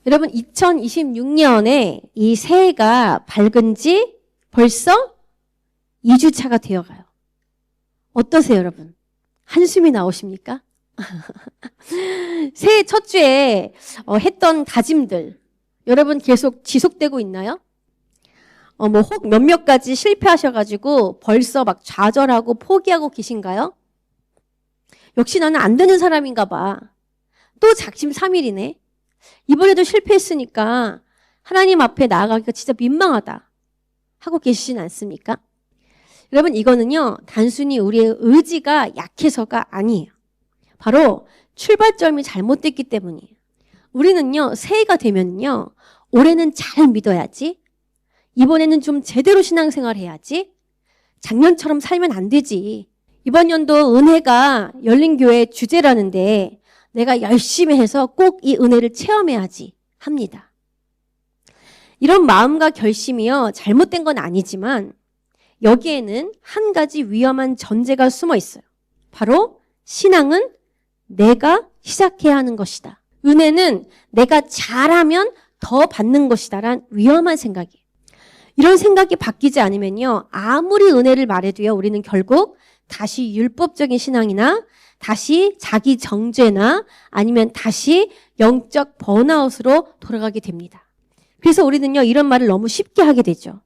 여러분 2026년에 이 새해가 밝은 지 벌써 2주차가 되어가요. 어떠세요, 여러분? 한숨이 나오십니까? 새해 첫 주에 했던 다짐들 여러분 계속 지속되고 있나요? 혹 몇몇 가지 실패하셔가지고 벌써 막 좌절하고 포기하고 계신가요? 역시 나는 안 되는 사람인가 봐. 또 작심삼일이네. 이번에도 실패했으니까 하나님 앞에 나아가기가 진짜 민망하다 하고 계시진 않습니까? 여러분 이거는요 단순히 우리의 의지가 약해서가 아니에요. 바로 출발점이 잘못됐기 때문이에요. 우리는요 새해가 되면요 올해는 잘 믿어야지, 이번에는 좀 제대로 신앙생활 해야지, 작년처럼 살면 안 되지, 이번 연도 은혜가 열린교회 주제라는데 내가 열심히 해서 꼭 이 은혜를 체험해야지 합니다. 이런 마음과 결심이요 잘못된 건 아니지만 여기에는 한 가지 위험한 전제가 숨어 있어요. 바로 신앙은 내가 시작해야 하는 것이다. 은혜는 내가 잘하면 더 받는 것이다란 위험한 생각이에요. 이런 생각이 바뀌지 않으면요 아무리 은혜를 말해도요 우리는 결국 다시 율법적인 신앙이나 다시 자기 정죄나 아니면 다시 영적 번아웃으로 돌아가게 됩니다. 그래서 우리는요 이런 말을 너무 쉽게 하게 되죠.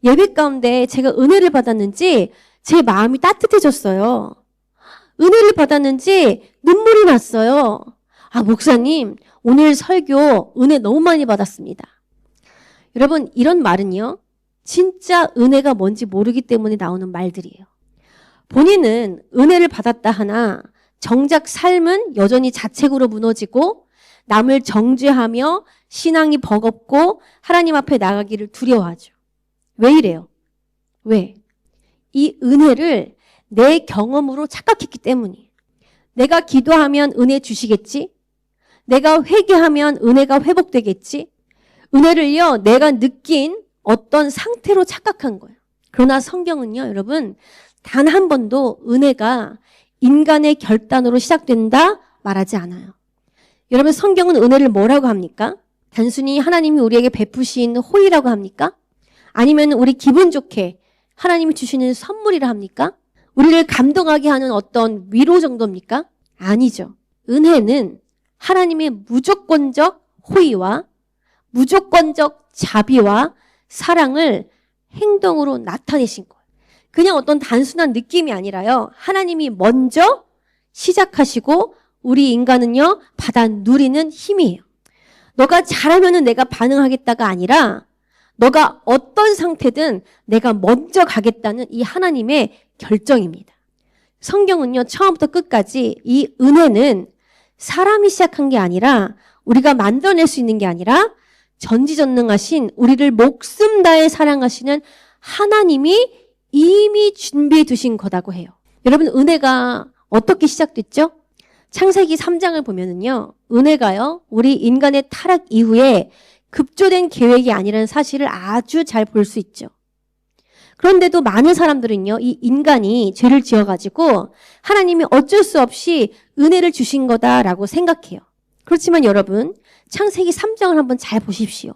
예배 가운데 제가 은혜를 받았는지 제 마음이 따뜻해졌어요. 은혜를 받았는지 눈물이 났어요. 목사님 오늘 설교 은혜 너무 많이 받았습니다. 여러분 이런 말은요 진짜 은혜가 뭔지 모르기 때문에 나오는 말들이에요. 본인은 은혜를 받았다 하나 정작 삶은 여전히 자책으로 무너지고 남을 정죄하며 신앙이 버겁고 하나님 앞에 나가기를 두려워하죠. 왜 이래요? 왜? 이 은혜를 내 경험으로 착각했기 때문이에요. 내가 기도하면 은혜 주시겠지? 내가 회개하면 은혜가 회복되겠지? 은혜를요 내가 느낀 어떤 상태로 착각한 거예요. 그러나 성경은요 여러분 단 한 번도 은혜가 인간의 결단으로 시작된다 말하지 않아요. 여러분 성경은 은혜를 뭐라고 합니까? 단순히 하나님이 우리에게 베푸신 호의라고 합니까? 아니면 우리 기분 좋게 하나님이 주시는 선물이라 합니까? 우리를 감동하게 하는 어떤 위로 정도입니까? 아니죠. 은혜는 하나님의 무조건적 호의와 무조건적 자비와 사랑을 행동으로 나타내신 거예요. 그냥 어떤 단순한 느낌이 아니라요. 하나님이 먼저 시작하시고 우리 인간은요 받아 누리는 힘이에요. 너가 잘하면은 내가 반응하겠다가 아니라 너가 어떤 상태든 내가 먼저 가겠다는 이 하나님의 결정입니다. 성경은요 처음부터 끝까지 이 은혜는 사람이 시작한 게 아니라 우리가 만들어낼 수 있는 게 아니라 전지전능하신 우리를 목숨 다해 사랑하시는 하나님이 이미 준비해 두신 거라고 해요. 여러분 은혜가 어떻게 시작됐죠? 창세기 3장을 보면은요 은혜가요 우리 인간의 타락 이후에 급조된 계획이 아니라는 사실을 아주 잘 볼 수 있죠. 그런데도 많은 사람들은요 이 인간이 죄를 지어가지고 하나님이 어쩔 수 없이 은혜를 주신 거다라고 생각해요. 그렇지만 여러분 창세기 3장을 한번 잘 보십시오.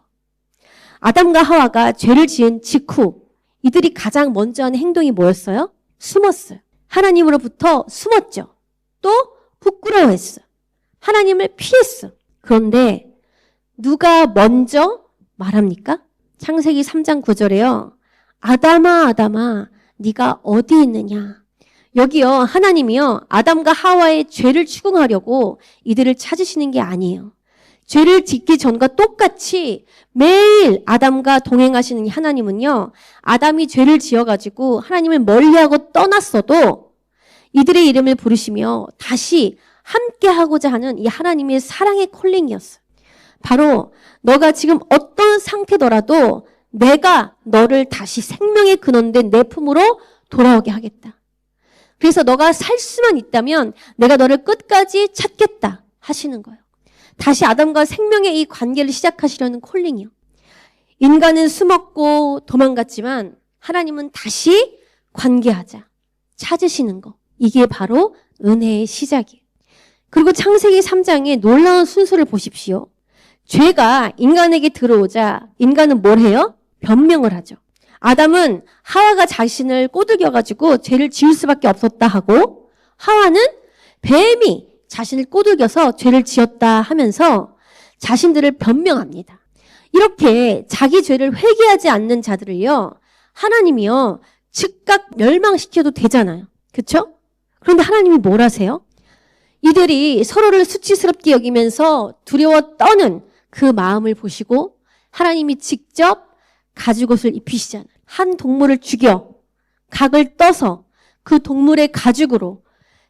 아담과 하와가 죄를 지은 직후 이들이 가장 먼저 한 행동이 뭐였어요? 숨었어요. 하나님으로부터 숨었죠. 또 부끄러워했어요. 하나님을 피했어요. 그런데 누가 먼저 말합니까? 창세기 3장 9절에요. 아담아 아담아 네가 어디 있느냐. 여기요 하나님이요 아담과 하와의 죄를 추궁하려고 이들을 찾으시는 게 아니에요. 죄를 짓기 전과 똑같이 매일 아담과 동행하시는 하나님은요 아담이 죄를 지어가지고 하나님을 멀리하고 떠났어도 이들의 이름을 부르시며 다시 함께하고자 하는 이 하나님의 사랑의 콜링이었어요. 바로 너가 지금 어떤 상태더라도 내가 너를 다시 생명의 근원된 내 품으로 돌아오게 하겠다. 그래서 너가 살 수만 있다면 내가 너를 끝까지 찾겠다 하시는 거예요. 다시 아담과 생명의 이 관계를 시작하시려는 콜링이요. 인간은 숨었고 도망갔지만 하나님은 다시 관계하자 찾으시는 거. 이게 바로 은혜의 시작이에요. 그리고 창세기 3장의 놀라운 순서를 보십시오. 죄가 인간에게 들어오자 인간은 뭘 해요? 변명을 하죠. 아담은 하와가 자신을 꼬들겨가지고 죄를 지을 수밖에 없었다 하고, 하와는 뱀이 자신을 꼬들겨서 죄를 지었다 하면서 자신들을 변명합니다. 이렇게 자기 죄를 회개하지 않는 자들을요, 하나님이요, 즉각 멸망시켜도 되잖아요. 그렇죠? 그런데 하나님이 뭘 하세요? 이들이 서로를 수치스럽게 여기면서 두려워 떠는 그 마음을 보시고 하나님이 직접 가죽옷을 입히시잖아요. 한 동물을 죽여 각을 떠서 그 동물의 가죽으로,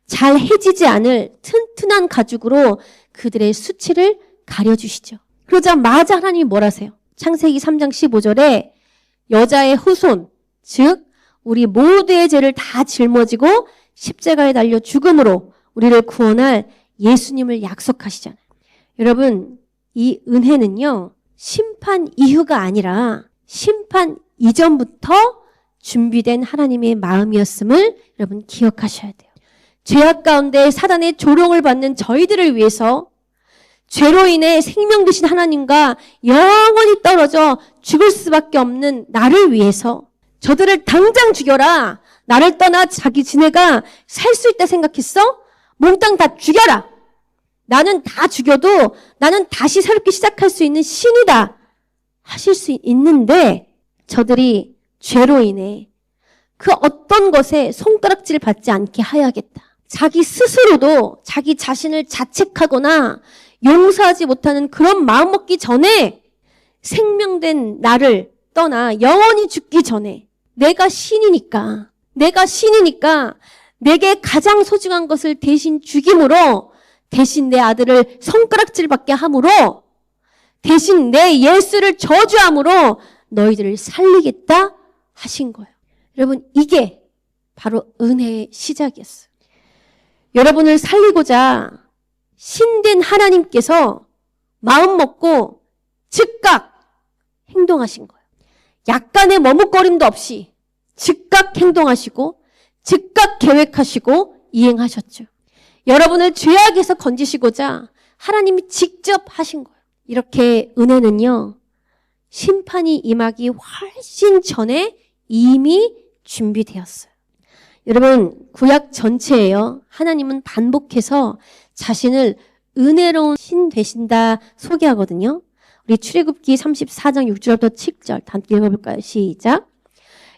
잘 해지지 않을 튼튼한 가죽으로 그들의 수치를 가려주시죠. 그러자마자 하나님이 뭘 하세요? 창세기 3장 15절에 여자의 후손, 즉 우리 모두의 죄를 다 짊어지고 십자가에 달려 죽음으로 우리를 구원할 예수님을 약속하시잖아요. 여러분, 이 은혜는요, 심판 이후가 아니라 심판 이전부터 준비된 하나님의 마음이었음을 여러분 기억하셔야 돼요. 죄악 가운데 사단의 조롱을 받는 저희들을 위해서 죄로 인해 생명 되신 하나님과 영원히 떨어져 죽을 수밖에 없는 나를 위해서 저들을 당장 죽여라. 나를 떠나 자기 지네가 살 수 있다 생각했어? 몽땅 다 죽여라. 나는 다 죽여도 나는 다시 새롭게 시작할 수 있는 신이다 하실 수 있는데, 저들이 죄로 인해 그 어떤 것에 손가락질 받지 않게 하야겠다. 자기 스스로도 자기 자신을 자책하거나 용서하지 못하는 그런 마음 먹기 전에 생명된 나를 떠나 영원히 죽기 전에 내가 신이니까 내게 가장 소중한 것을 대신 죽임으로, 대신 내 아들을 손가락질 받게 함으로, 대신 내 예수를 저주함으로 너희들을 살리겠다 하신 거예요. 여러분, 이게 바로 은혜의 시작이었어요. 여러분을 살리고자 신된 하나님께서 마음 먹고 즉각 행동하신 거예요. 약간의 머뭇거림도 없이 즉각 행동하시고 즉각 계획하시고 이행하셨죠. 여러분을 죄악에서 건지시고자 하나님이 직접 하신 거예요. 이렇게 은혜는요, 심판이 임하기 훨씬 전에 이미 준비되었어요. 여러분, 구약 전체에요, 하나님은 반복해서 자신을 은혜로운 신 되신다 소개하거든요. 우리 출애굽기 34장 6절부터 7절 함께 읽어볼까요? 시작.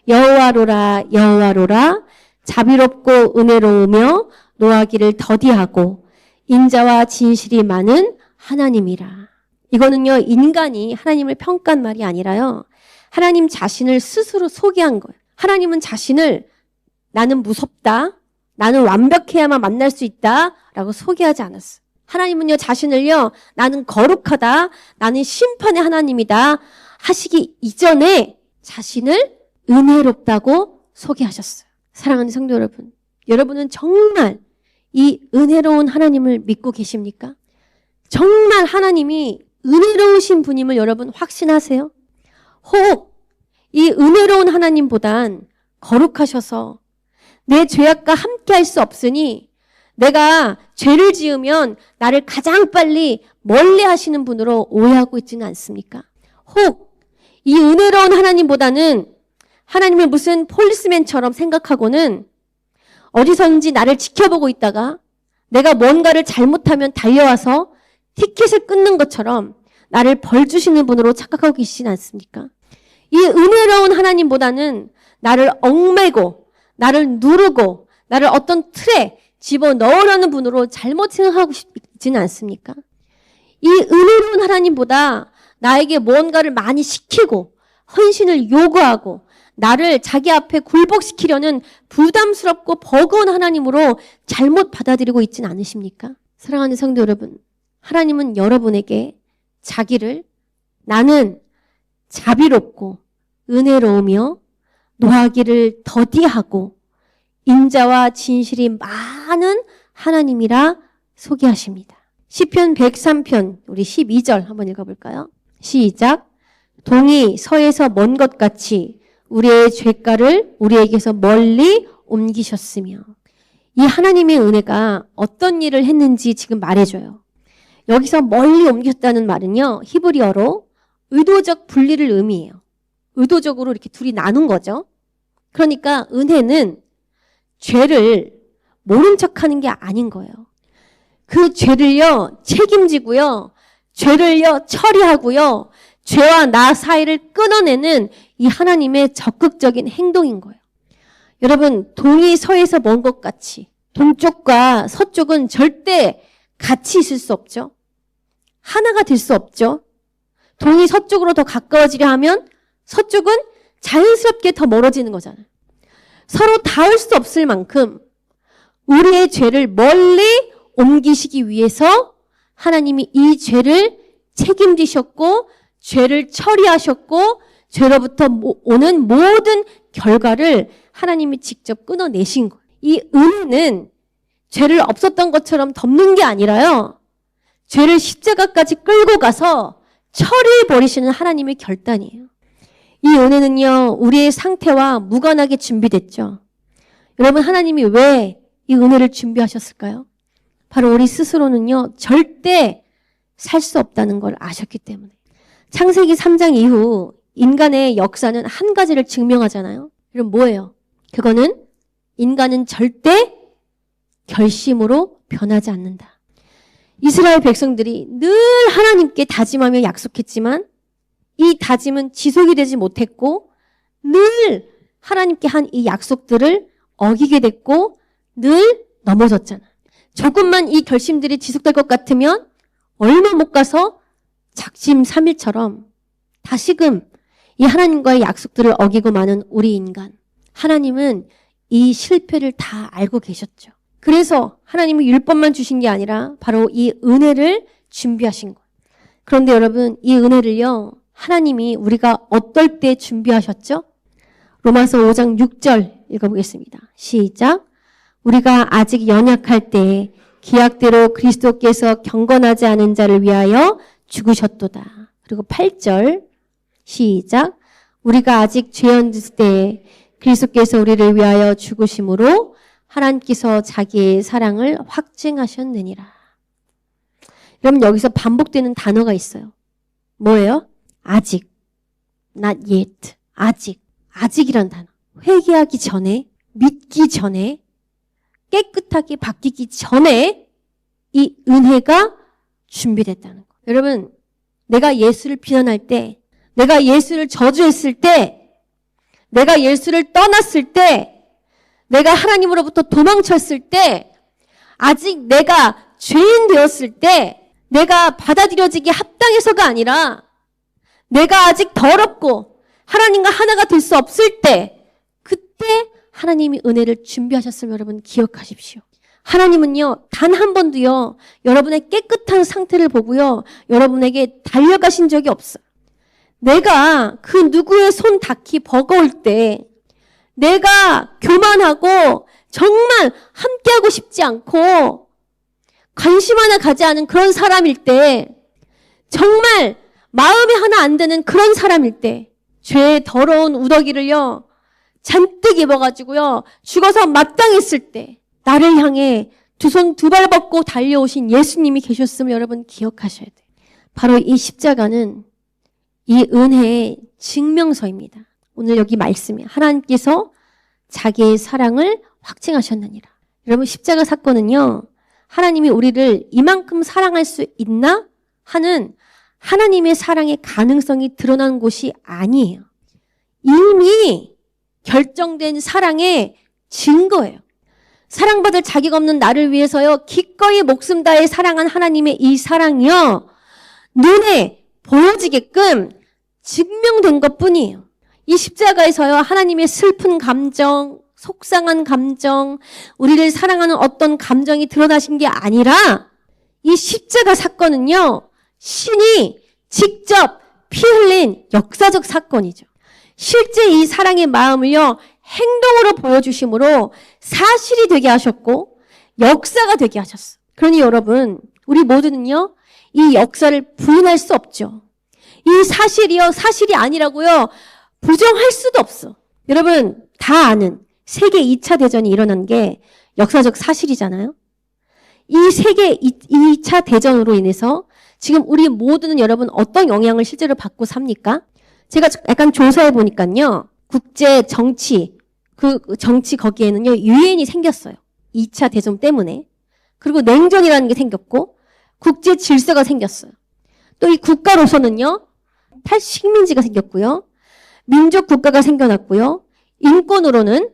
여호와로라 여호와로라 자비롭고 은혜로우며 노하기를 더디하고 인자와 진실이 많은 하나님이라. 이거는요, 인간이 하나님을 평가한 말이 아니라요, 하나님 자신을 스스로 소개한 거예요. 하나님은 자신을 나는 무섭다, 나는 완벽해야만 만날 수 있다 라고 소개하지 않았어요. 하나님은요, 자신을요, 나는 거룩하다, 나는 심판의 하나님이다 하시기 이전에 자신을 은혜롭다고 소개하셨어요. 사랑하는 성도 여러분, 여러분은 정말 이 은혜로운 하나님을 믿고 계십니까? 정말 하나님이 은혜로우신 분임을 여러분 확신하세요? 혹 이 은혜로운 하나님보단 거룩하셔서 내 죄악과 함께 할 수 없으니 내가 죄를 지으면 나를 가장 빨리 멀리 하시는 분으로 오해하고 있지는 않습니까? 혹 이 은혜로운 하나님보다는 하나님을 무슨 폴리스맨처럼 생각하고는 어디선지 나를 지켜보고 있다가 내가 뭔가를 잘못하면 달려와서 티켓을 끊는 것처럼 나를 벌 주시는 분으로 착각하고 계시진 않습니까? 이 은혜로운 하나님보다는 나를 얽매고 나를 누르고 나를 어떤 틀에 집어넣으려는 분으로 잘못 생각하고 있지는 않습니까? 이 은혜로운 하나님보다 나에게 뭔가를 많이 시키고 헌신을 요구하고 나를 자기 앞에 굴복시키려는 부담스럽고 버거운 하나님으로 잘못 받아들이고 있지는 않으십니까? 사랑하는 성도 여러분, 하나님은 여러분에게 자기를 나는 자비롭고 은혜로우며 노하기를 더디하고 인자와 진실이 많은 하나님이라 소개하십니다. 시편 103편 우리 12절 한번 읽어볼까요? 시작. 동이 서에서 먼 것 같이 우리의 죄가를 우리에게서 멀리 옮기셨으며. 이 하나님의 은혜가 어떤 일을 했는지 지금 말해줘요. 여기서 멀리 옮기셨다는 말은요, 히브리어로 의도적 분리를 의미해요. 의도적으로 이렇게 둘이 나눈 거죠. 그러니까 은혜는 죄를 모른 척하는 게 아닌 거예요. 그 죄를요, 책임지고요, 죄를요, 처리하고요, 죄와 나 사이를 끊어내는 이 하나님의 적극적인 행동인 거예요. 여러분, 동이 서에서 먼 것 같이 동쪽과 서쪽은 절대 같이 있을 수 없죠. 하나가 될 수 없죠. 동이 서쪽으로 더 가까워지려 하면 서쪽은 자연스럽게 더 멀어지는 거잖아요. 서로 닿을 수 없을 만큼 우리의 죄를 멀리 옮기시기 위해서 하나님이 이 죄를 책임지셨고 죄를 처리하셨고 죄로부터 오는 모든 결과를 하나님이 직접 끊어내신 거예요. 이 은혜는 죄를 없었던 것처럼 덮는 게 아니라요. 죄를 십자가까지 끌고 가서 처리해버리시는 하나님의 결단이에요. 이 은혜는요, 우리의 상태와 무관하게 준비됐죠. 여러분, 하나님이 왜 이 은혜를 준비하셨을까요? 바로 우리 스스로는요, 절대 살 수 없다는 걸 아셨기 때문에. 창세기 3장 이후 인간의 역사는 한 가지를 증명하잖아요. 그럼 뭐예요? 그거는 인간은 절대 결심으로 변하지 않는다. 이스라엘 백성들이 늘 하나님께 다짐하며 약속했지만 이 다짐은 지속이 되지 못했고 늘 하나님께 한 이 약속들을 어기게 됐고 늘 넘어졌잖아. 조금만 이 결심들이 지속될 것 같으면 얼마 못 가서 작심삼일처럼 다시금 이 하나님과의 약속들을 어기고 마는 우리 인간. 하나님은 이 실패를 다 알고 계셨죠. 그래서 하나님이 율법만 주신 게 아니라 바로 이 은혜를 준비하신 거예요. 그런데 여러분, 이 은혜를요, 하나님이 우리가 어떨 때 준비하셨죠? 로마서 5장 6절 읽어보겠습니다. 시작. 우리가 아직 연약할 때에 기약대로 그리스도께서 경건하지 않은 자를 위하여 죽으셨도다. 그리고 8절 시작. 우리가 아직 죄였을 때에 그리스도께서 우리를 위하여 죽으심으로 하나님께서 자기의 사랑을 확증하셨느니라. 여러분, 여기서 반복되는 단어가 있어요. 뭐예요? 아직. not yet. 아직. 아직이란 단어. 회개하기 전에, 믿기 전에, 깨끗하게 바뀌기 전에 이 은혜가 준비됐다는 거. 여러분, 내가 예수를 비난할 때, 내가 예수를 저주했을 때, 내가 예수를 떠났을 때, 내가 하나님으로부터 도망쳤을 때, 아직 내가 죄인 되었을 때, 내가 받아들여지기 합당해서가 아니라 내가 아직 더럽고 하나님과 하나가 될 수 없을 때, 그때 하나님이 은혜를 준비하셨음을 여러분 기억하십시오. 하나님은요, 단 한 번도요, 여러분의 깨끗한 상태를 보고요, 여러분에게 달려가신 적이 없어요. 내가 그 누구의 손 닿기 버거울 때, 내가 교만하고 정말 함께하고 싶지 않고 관심 하나 가지 않은 그런 사람일 때, 정말 마음에 하나 안 드는 그런 사람일 때, 죄의 더러운 우더기를요, 잔뜩 입어가지고요, 죽어서 마땅했을 때, 나를 향해 두 손 두 발 벗고 달려오신 예수님이 계셨음을 여러분 기억하셔야 돼요. 바로 이 십자가는 이 은혜의 증명서입니다. 오늘 여기 말씀이 하나님께서 자기의 사랑을 확증하셨느니라. 여러분, 십자가 사건은요, 하나님이 우리를 이만큼 사랑할 수 있나 하는 하나님의 사랑의 가능성이 드러난 곳이 아니에요. 이미 결정된 사랑의 증거예요. 사랑받을 자격 없는 나를 위해서요, 기꺼이 목숨 다해 사랑한 하나님의 이 사랑이요, 눈에 보여지게끔 증명된 것뿐이에요. 이 십자가에서요, 하나님의 슬픈 감정, 속상한 감정, 우리를 사랑하는 어떤 감정이 드러나신 게 아니라 이 십자가 사건은요, 신이 직접 피 흘린 역사적 사건이죠. 실제 이 사랑의 마음을요, 행동으로 보여주심으로 사실이 되게 하셨고 역사가 되게 하셨어. 그러니 여러분, 우리 모두는요, 이 역사를 부인할 수 없죠. 이 사실이요, 사실이 아니라고요, 부정할 수도 없어. 여러분, 다 아는 세계 2차 대전이 일어난 게 역사적 사실이잖아요. 이 세계 2차 대전으로 인해서 지금 우리 모두는 여러분 어떤 영향을 실제로 받고 삽니까? 제가 약간 조사해 보니까요. 국제 정치, 그 정치 거기에는요. 유엔이 생겼어요. 2차 대전 때문에. 그리고 냉전이라는 게 생겼고 국제 질서가 생겼어요. 또 이 국가로서는요. 탈식민지가 생겼고요. 민족 국가가 생겨났고요. 인권으로는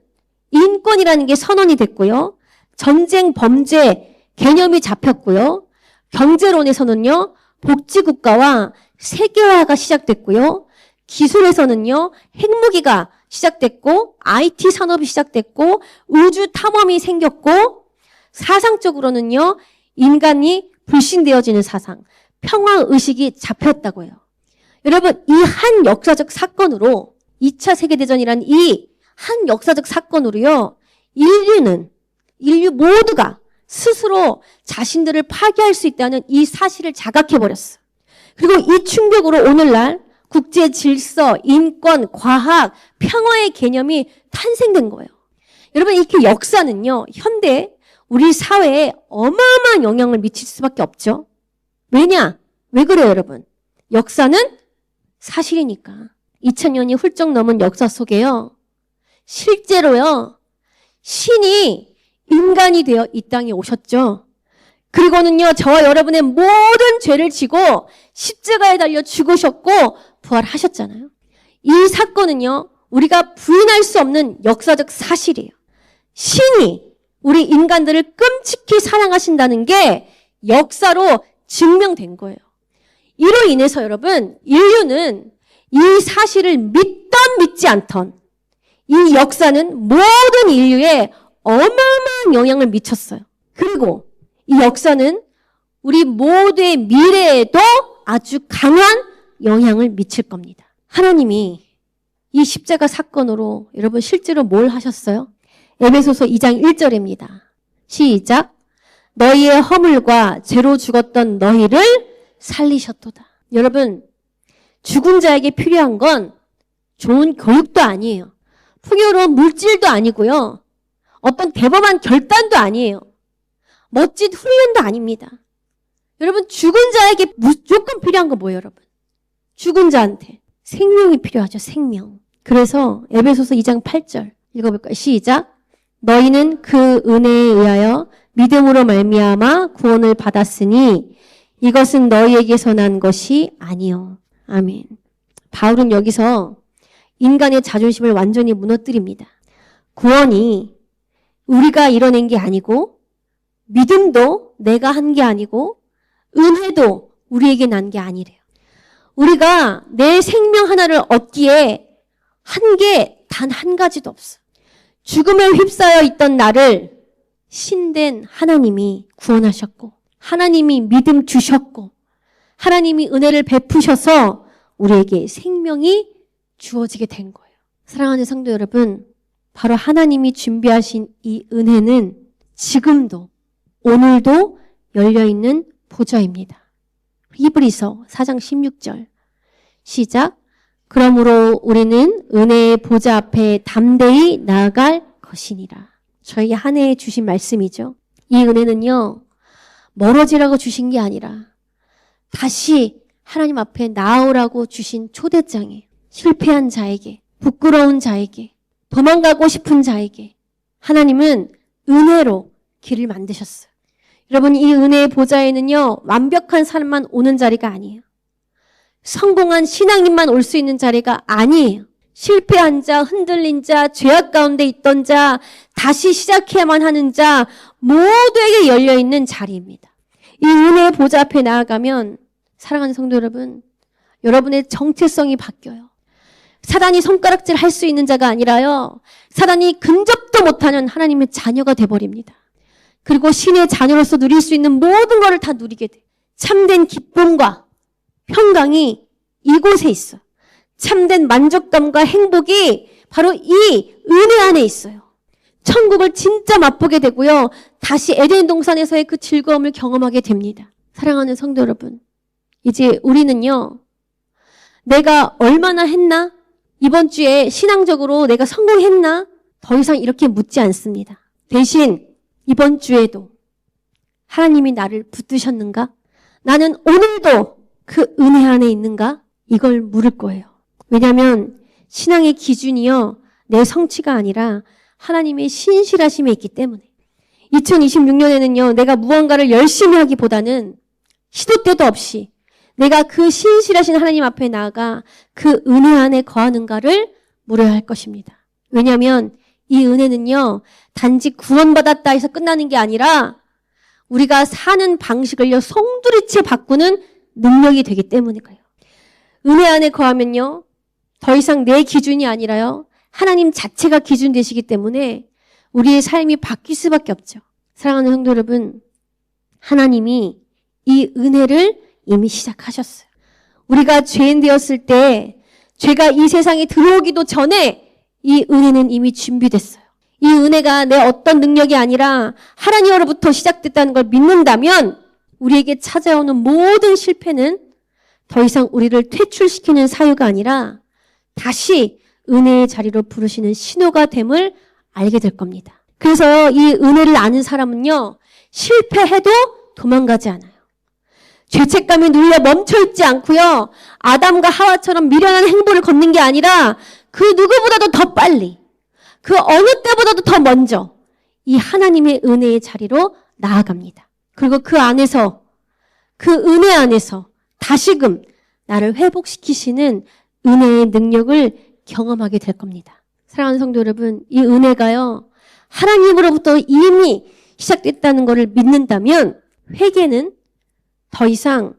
인권이라는 게 선언이 됐고요. 전쟁 범죄 개념이 잡혔고요. 경제론에서는요. 복지국가와 세계화가 시작됐고요. 기술에서는요. 핵무기가 시작됐고 IT 산업이 시작됐고 우주 탐험이 생겼고 사상적으로는요. 인간이 불신되어지는 사상, 평화의식이 잡혔다고요. 여러분 이 한 역사적 사건으로 2차 세계대전이란 이 한 역사적 사건으로요. 인류 모두가 스스로 자신들을 파괴할 수 있다는 이 사실을 자각해버렸어. 그리고 이 충격으로 오늘날 국제 질서, 인권, 과학, 평화의 개념이 탄생된 거예요. 여러분 이렇게 역사는요. 현대 우리 사회에 어마어마한 영향을 미칠 수밖에 없죠. 왜냐? 왜 그래요 여러분? 역사는 사실이니까. 2000년이 훌쩍 넘은 역사 속에요. 실제로요. 신이 인간이 되어 이 땅에 오셨죠. 그리고는요. 저와 여러분의 모든 죄를 지고 십자가에 달려 죽으셨고 부활하셨잖아요. 이 사건은요. 우리가 부인할 수 없는 역사적 사실이에요. 신이 우리 인간들을 끔찍히 사랑하신다는 게 역사로 증명된 거예요. 이로 인해서 여러분 인류는 이 사실을 믿던 믿지 않던 이 역사는 모든 인류에 어마어마한 영향을 미쳤어요. 그리고 이 역사는 우리 모두의 미래에도 아주 강한 영향을 미칠 겁니다. 하나님이 이 십자가 사건으로 여러분 실제로 뭘 하셨어요? 에베소서 2장 1절입니다. 시작. 너희의 허물과 죄로 죽었던 너희를 살리셨도다. 여러분 죽은 자에게 필요한 건 좋은 교육도 아니에요. 풍요로운 물질도 아니고요. 어떤 대범한 결단도 아니에요. 멋진 훈련도 아닙니다. 여러분 죽은 자에게 무조건 필요한 건 뭐예요 여러분? 죽은 자한테 생명이 필요하죠. 생명. 그래서 에베소서 2장 8절 읽어볼까요? 시작. 너희는 그 은혜에 의하여 믿음으로 말미암아 구원을 받았으니 이것은 너희에게서 난 것이 아니요. 아멘. 바울은 여기서 인간의 자존심을 완전히 무너뜨립니다. 구원이 우리가 이뤄낸 게 아니고 믿음도 내가 한 게 아니고 은혜도 우리에게 난 게 아니래요. 우리가 내 생명 하나를 얻기에 한 게 단 한 가지도 없어. 죽음에 휩싸여 있던 나를 신된 하나님이 구원하셨고 하나님이 믿음 주셨고 하나님이 은혜를 베푸셔서 우리에게 생명이 주어지게 된 거예요. 사랑하는 성도 여러분, 바로 하나님이 준비하신 이 은혜는 지금도 오늘도 열려있는 보좌입니다. 히브리서 4장 16절 시작. 그러므로 우리는 은혜의 보좌 앞에 담대히 나아갈 것이니라. 저희 한 해에 주신 말씀이죠. 이 은혜는요. 멀어지라고 주신 게 아니라 다시 하나님 앞에 나아오라고 주신 초대장이에요. 실패한 자에게, 부끄러운 자에게, 도망가고 싶은 자에게 하나님은 은혜로 길을 만드셨어요. 여러분 이 은혜의 보좌에는요. 완벽한 사람만 오는 자리가 아니에요. 성공한 신앙인만 올 수 있는 자리가 아니에요. 실패한 자, 흔들린 자, 죄악 가운데 있던 자, 다시 시작해야만 하는 자 모두에게 열려있는 자리입니다. 이 은혜의 보좌 앞에 나아가면 사랑하는 성도 여러분, 여러분의 정체성이 바뀌어요. 사단이 손가락질 할 수 있는 자가 아니라요. 사단이 근접도 못하는 하나님의 자녀가 돼버립니다. 그리고 신의 자녀로서 누릴 수 있는 모든 것을 다 누리게 돼요. 참된 기쁨과 평강이 이곳에 있어요. 참된 만족감과 행복이 바로 이 은혜 안에 있어요. 천국을 진짜 맛보게 되고요. 다시 에덴 동산에서의 그 즐거움을 경험하게 됩니다. 사랑하는 성도 여러분, 이제 우리는요. 내가 얼마나 했나? 이번 주에 신앙적으로 내가 성공했나? 더 이상 이렇게 묻지 않습니다. 대신 이번 주에도 하나님이 나를 붙드셨는가? 나는 오늘도 그 은혜 안에 있는가? 이걸 물을 거예요. 왜냐하면 신앙의 기준이요, 내 성취가 아니라 하나님의 신실하심에 있기 때문에. 2026년에는요, 내가 무언가를 열심히 하기보다는 시도 때도 없이 내가 그 신실하신 하나님 앞에 나아가 그 은혜 안에 거하는가를 물어야 할 것입니다. 왜냐하면 이 은혜는요, 단지 구원받았다 해서 끝나는 게 아니라 우리가 사는 방식을요, 송두리째 바꾸는 능력이 되기 때문이에요. 은혜 안에 거하면요, 더 이상 내 기준이 아니라요, 하나님 자체가 기준 되시기 때문에 우리의 삶이 바뀔 수밖에 없죠. 사랑하는 성도 여러분, 하나님이 이 은혜를 이미 시작하셨어요. 우리가 죄인 되었을 때, 죄가 이 세상에 들어오기도 전에 이 은혜는 이미 준비됐어요. 이 은혜가 내 어떤 능력이 아니라 하나님으로부터 시작됐다는 걸 믿는다면 우리에게 찾아오는 모든 실패는 더 이상 우리를 퇴출시키는 사유가 아니라 다시 은혜의 자리로 부르시는 신호가 됨을 알게 될 겁니다. 그래서 이 은혜를 아는 사람은요, 실패해도 도망가지 않아요. 죄책감에 눌려 멈춰있지 않고요, 아담과 하와처럼 미련한 행보를 걷는 게 아니라 그 누구보다도 더 빨리, 그 어느 때보다도 더 먼저 이 하나님의 은혜의 자리로 나아갑니다. 그리고 그 안에서, 그 은혜 안에서 다시금 나를 회복시키시는 은혜의 능력을 경험하게 될 겁니다. 사랑하는 성도 여러분, 이 은혜가요, 하나님으로부터 이미 시작됐다는 것을 믿는다면 회개는 더 이상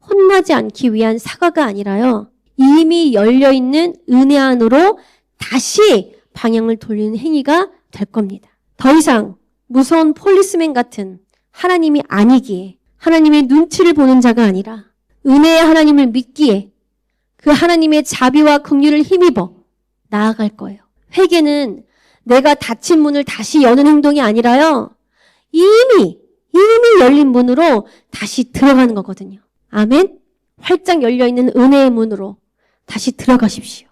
혼나지 않기 위한 사과가 아니라요, 이미 열려있는 은혜 안으로 다시 방향을 돌리는 행위가 될 겁니다. 더 이상 무서운 폴리스맨 같은 하나님이 아니기에, 하나님의 눈치를 보는 자가 아니라 은혜의 하나님을 믿기에 그 하나님의 자비와 긍휼을 힘입어 나아갈 거예요. 회개는 내가 닫힌 문을 다시 여는 행동이 아니라요, 이미 열린 문으로 다시 들어가는 거거든요. 아멘? 활짝 열려있는 은혜의 문으로 다시 들어가십시오.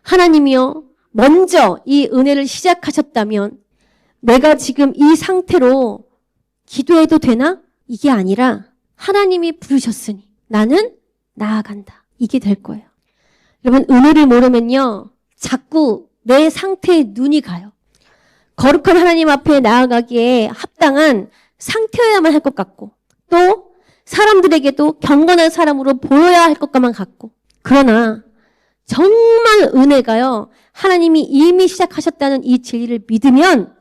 하나님이요, 먼저 이 은혜를 시작하셨다면 내가 지금 이 상태로 기도해도 되나? 이게 아니라 하나님이 부르셨으니 나는 나아간다. 이게 될 거예요. 여러분, 은혜를 모르면요, 자꾸 내 상태에 눈이 가요. 거룩한 하나님 앞에 나아가기에 합당한 상태여야만 할 것 같고, 또 사람들에게도 경건한 사람으로 보여야 할 것만 같고, 그러나 정말 은혜가요, 하나님이 이미 시작하셨다는 이 진리를 믿으면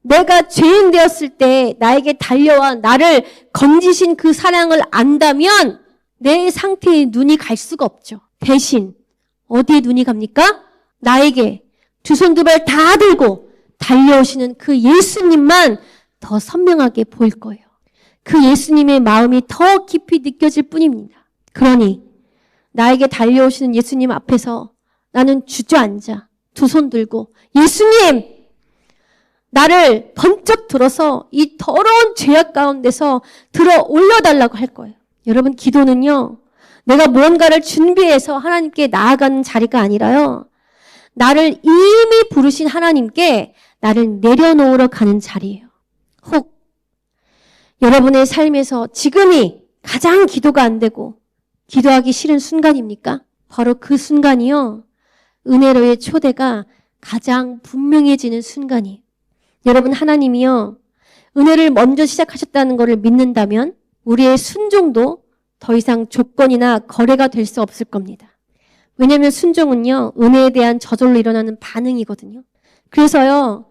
내가 죄인 되었을 때 나에게 달려와 나를 건지신 그 사랑을 안다면 내 상태에 눈이 갈 수가 없죠. 대신 어디에 눈이 갑니까? 나에게 두 손 두 발 다 들고 달려오시는 그 예수님만 더 선명하게 보일 거예요. 그 예수님의 마음이 더 깊이 느껴질 뿐입니다. 그러니 나에게 달려오시는 예수님 앞에서 나는 주저앉아 두 손 들고, 예수님, 나를 번쩍 들어서 이 더러운 죄악 가운데서 들어 올려달라고 할 거예요. 여러분, 기도는요, 내가 무언가를 준비해서 하나님께 나아가는 자리가 아니라요, 나를 이미 부르신 하나님께 나를 내려놓으러 가는 자리예요. 혹 여러분의 삶에서 지금이 가장 기도가 안 되고 기도하기 싫은 순간입니까? 바로 그 순간이요, 은혜로의 초대가 가장 분명해지는 순간이에요. 여러분, 하나님이요, 은혜를 먼저 시작하셨다는 것을 믿는다면 우리의 순종도 더 이상 조건이나 거래가 될 수 없을 겁니다. 왜냐하면 순종은요, 은혜에 대한 저절로 일어나는 반응이거든요. 그래서요,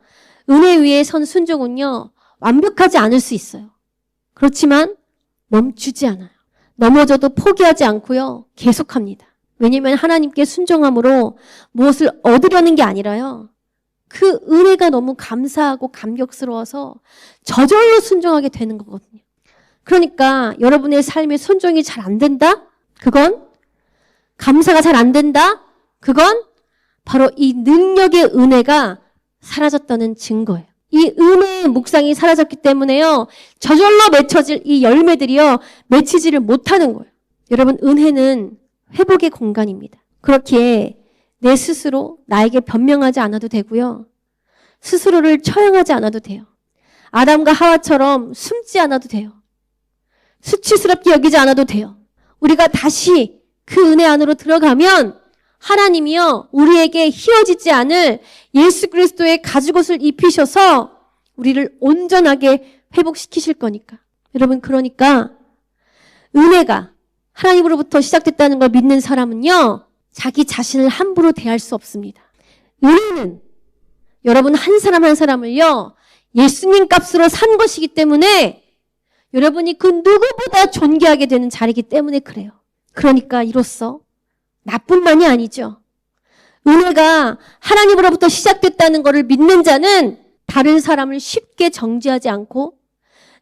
은혜 위에 선 순종은요, 완벽하지 않을 수 있어요. 그렇지만 멈추지 않아요. 넘어져도 포기하지 않고요, 계속합니다. 왜냐하면 하나님께 순종함으로 무엇을 얻으려는 게 아니라요, 그 은혜가 너무 감사하고 감격스러워서 저절로 순종하게 되는 거거든요. 그러니까 여러분의 삶에 순종이 잘 안 된다? 그건 감사가 잘 안 된다? 그건 바로 이 능력의 은혜가 사라졌다는 증거예요. 이 은혜의 묵상이 사라졌기 때문에요, 저절로 맺혀질 이 열매들이요, 맺히지를 못하는 거예요. 여러분, 은혜는 회복의 공간입니다. 그렇기에 내 스스로 나에게 변명하지 않아도 되고요, 스스로를 처형하지 않아도 돼요. 아담과 하와처럼 숨지 않아도 돼요. 수치스럽게 여기지 않아도 돼요. 우리가 다시 그 은혜 안으로 들어가면 하나님이요, 우리에게 희어지지 않을 예수 그리스도의 가죽옷을 입히셔서 우리를 온전하게 회복시키실 거니까. 여러분, 그러니까 은혜가 하나님으로부터 시작됐다는 걸 믿는 사람은요, 자기 자신을 함부로 대할 수 없습니다. 은혜는 여러분 한 사람 한 사람을요, 예수님 값으로 산 것이기 때문에 여러분이 그 누구보다 존귀하게 되는 자리이기 때문에 그래요. 그러니까 이로써 나뿐만이 아니죠. 은혜가 하나님으로부터 시작됐다는 것을 믿는 자는 다른 사람을 쉽게 정죄하지 않고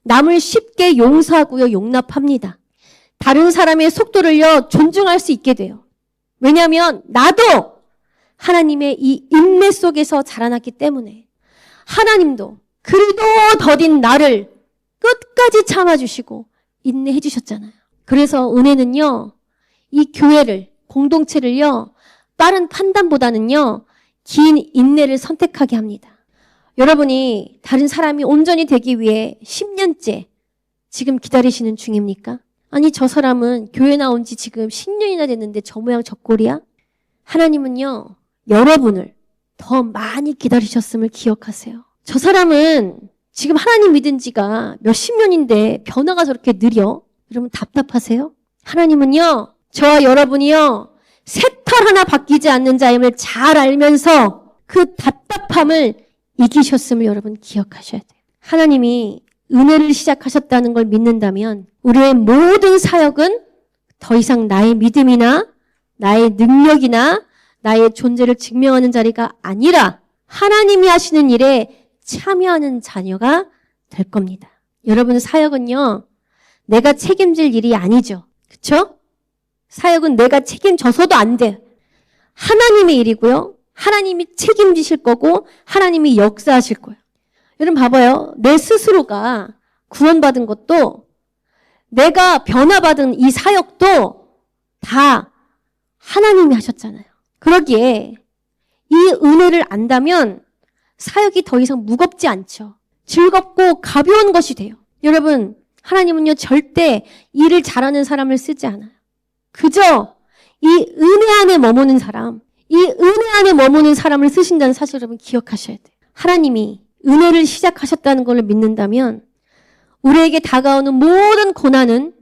남을 쉽게 용서하고요, 용납합니다. 다른 사람의 속도를요, 존중할 수 있게 돼요. 왜냐하면 나도 하나님의 이 인내 속에서 자라났기 때문에 하나님도 그리도 더딘 나를 끝까지 참아주시고 인내해 주셨잖아요. 그래서 은혜는요, 이 교회를, 공동체를요, 빠른 판단보다는요, 긴 인내를 선택하게 합니다. 여러분이 다른 사람이 온전히 되기 위해 10년째 지금 기다리시는 중입니까? 아니, 저 사람은 교회 나온 지 지금 10년이나 됐는데 저 모양 저 꼴이야? 하나님은요, 여러분을 더 많이 기다리셨음을 기억하세요. 저 사람은 지금 하나님 믿은 지가 몇십 년인데 변화가 저렇게 느려? 여러분 답답하세요? 하나님은요, 저와 여러분이요, 새털 하나 바뀌지 않는 자임을 잘 알면서 그 답답함을 이기셨음을 여러분 기억하셔야 돼요. 하나님이 은혜를 시작하셨다는 걸 믿는다면 우리의 모든 사역은 더 이상 나의 믿음이나 나의 능력이나 나의 존재를 증명하는 자리가 아니라 하나님이 하시는 일에 참여하는 자녀가 될 겁니다. 여러분, 사역은요, 내가 책임질 일이 아니죠. 그렇죠? 사역은 내가 책임져서도 안 돼. 하나님의 일이고요. 하나님이 책임지실 거고 하나님이 역사하실 거예요. 여러분 봐봐요. 내 스스로가 구원받은 것도 내가 변화받은 이 사역도 다 하나님이 하셨잖아요. 그러기에 이 은혜를 안다면 사역이 더 이상 무겁지 않죠. 즐겁고 가벼운 것이 돼요. 여러분, 하나님은요, 절대 일을 잘하는 사람을 쓰지 않아요. 그저 이 은혜 안에 머무는 사람, 이 은혜 안에 머무는 사람을 쓰신다는 사실 여러분 기억하셔야 돼요. 하나님이 은혜를 시작하셨다는 걸 믿는다면 우리에게 다가오는 모든 고난은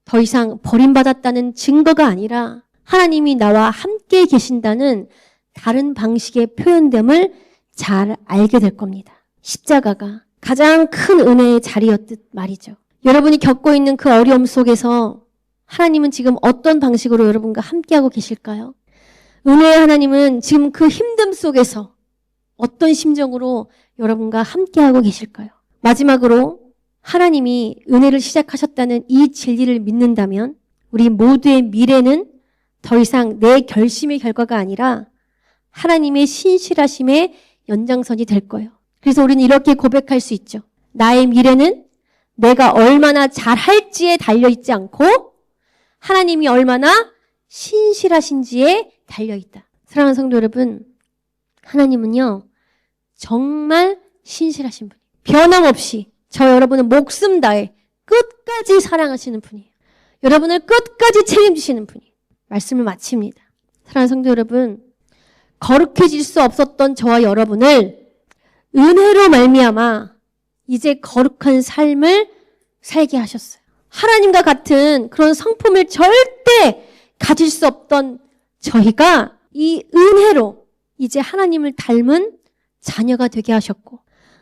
더 이상 버림받았다는 증거가 아니라 하나님이 나와 함께 계신다는 다른 방식의 표현됨을 잘 알게 될 겁니다. 십자가가 가장 큰 은혜의 자리였듯 말이죠. 여러분이 겪고 있는 그 어려움 속에서 하나님은 지금 어떤 방식으로 여러분과 함께하고 계실까요? 은혜의 하나님은 지금 그 힘듦 속에서 어떤 심정으로 여러분과 함께하고 계실까요? 마지막으로 하나님이 은혜를 시작하셨다는 이 진리를 믿는다면 우리 모두의 미래는 더 이상 내 결심의 결과가 아니라 하나님의 신실하심의 연장선이 될 거예요. 그래서 우리는 이렇게 고백할 수 있죠. 나의 미래는 내가 얼마나 잘할지에 달려있지 않고 하나님이 얼마나 신실하신지에 달려있다. 사랑하는 성도 여러분, 하나님은요, 정말 신실하신 분이에요. 변함없이 저 여러분을 목숨 다해 끝까지 사랑하시는 분이에요. 여러분을 끝까지 책임지시는 분이에요. 말씀을 마칩니다. 사랑하는 성도 여러분, 거룩해질 수 없었던 저와 여러분을 은혜로 말미암아 이제 거룩한 삶을 살게 하셨어요. 하나님과 같은 그런 성품을 절대 가질 수 없던 저희가 이 은혜로 이제 하나님을 닮은 자녀가 되게 하셨고,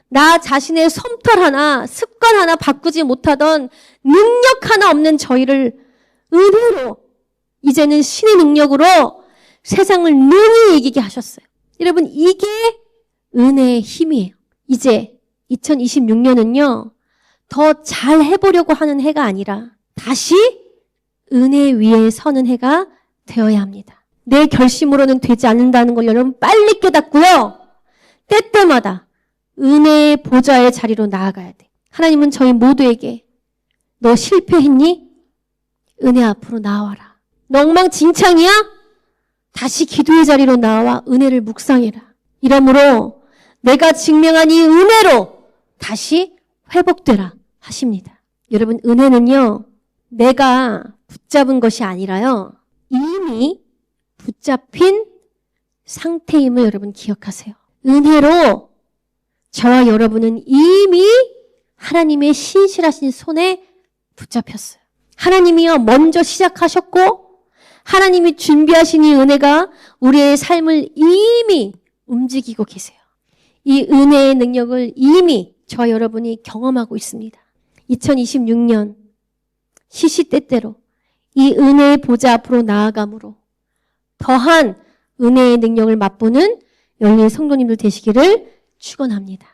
나 자신의 솜털 하나, 습관 하나 바꾸지 못하던 능력 하나 없는 저희를 은혜로 이제는 신의 능력으로 세상을 능히 이기게 하셨어요. 여러분, 이게 은혜의 힘이에요. 이제 2026년은요, 더 잘 해보려고 하는 해가 아니라 다시 은혜 위에 서는 해가 되어야 합니다. 내 결심으로는 되지 않는다는 걸 여러분 빨리 깨닫고요. 때때마다 은혜의 보좌의 자리로 나아가야 돼. 하나님은 저희 모두에게 너 실패했니? 은혜 앞으로 나와라. 너 엉망진창이야? 다시 기도의 자리로 나와 은혜를 묵상해라. 이러므로 내가 증명한 이 은혜로 다시 회복되라 하십니다. 여러분, 은혜는요, 내가 붙잡은 것이 아니라요, 이미 붙잡힌 상태임을 여러분 기억하세요. 은혜로 저와 여러분은 이미 하나님의 신실하신 손에 붙잡혔어요. 하나님이요, 먼저 시작하셨고 하나님이 준비하신 이 은혜가 우리의 삶을 이미 움직이고 계세요. 이 은혜의 능력을 이미 저와 여러분이 경험하고 있습니다. 2026년 시시때때로 이 은혜의 보좌 앞으로 나아감으로 더한 은혜의 능력을 맛보는 열린 성도님들 되시기를 축원합니다.